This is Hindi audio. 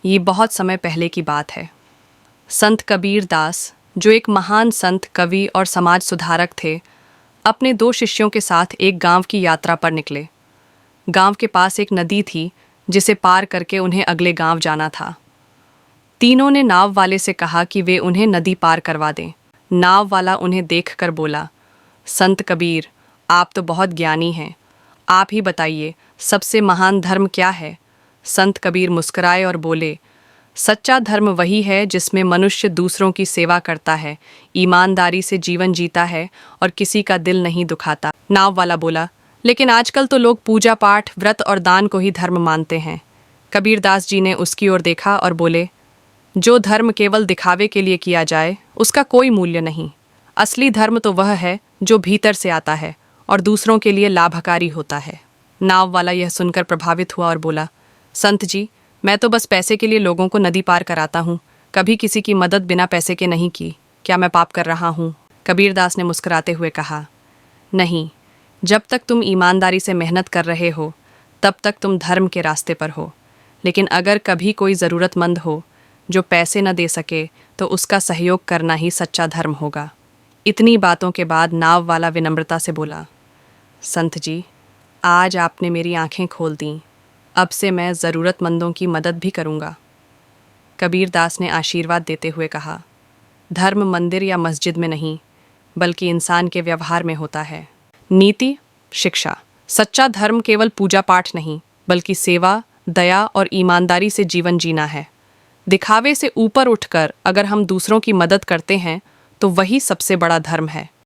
ये बहुत समय पहले की बात है। संत कबीर दास, जो एक महान संत, कवि और समाज सुधारक थे, अपने 2 शिष्यों के साथ एक गांव की यात्रा पर निकले। गांव के पास एक नदी थी जिसे पार करके उन्हें अगले गांव जाना था। तीनों ने नाव वाले से कहा कि वे उन्हें नदी पार करवा दें। नाव वाला उन्हें देखकर बोला, संत कबीर, आप तो बहुत ज्ञानी हैं। आप ही बताइए, सबसे महान धर्म क्या है? संत कबीर मुस्कुराए और बोले, सच्चा धर्म वही है जिसमें मनुष्य दूसरों की सेवा करता है, ईमानदारी से जीवन जीता है और किसी का दिल नहीं दुखाता। नाव वाला बोला, लेकिन आजकल तो लोग पूजा पाठ, व्रत और दान को ही धर्म मानते हैं। कबीरदास जी ने उसकी ओर देखा और बोले, जो धर्म केवल दिखावे के लिए किया जाए उसका कोई मूल्य नहीं। असली धर्म तो वह है जो भीतर से आता है और दूसरों के लिए लाभकारी होता है। नाव वाला यह सुनकर प्रभावित हुआ और बोला, संत जी, मैं तो बस पैसे के लिए लोगों को नदी पार कराता हूँ, कभी किसी की मदद बिना पैसे के नहीं की। क्या मैं पाप कर रहा हूँ? कबीरदास ने मुस्कुराते हुए कहा, नहीं, जब तक तुम ईमानदारी से मेहनत कर रहे हो तब तक तुम धर्म के रास्ते पर हो। लेकिन अगर कभी कोई ज़रूरतमंद हो जो पैसे न दे सके तो उसका सहयोग करना ही सच्चा धर्म होगा। इतनी बातों के बाद नाव वाला विनम्रता से बोला, संत जी, आज आपने मेरी आंखें खोल दीं। अब से मैं ज़रूरतमंदों की मदद भी करूँगा। कबीरदास ने आशीर्वाद देते हुए कहा, धर्म मंदिर या मस्जिद में नहीं, बल्कि इंसान के व्यवहार में होता है। नीति, शिक्षा। सच्चा धर्म केवल पूजा पाठ नहीं, बल्कि सेवा, दया और ईमानदारी से जीवन जीना है। दिखावे से ऊपर उठकर अगर हम दूसरों की मदद करते हैं तो वही सबसे बड़ा धर्म है।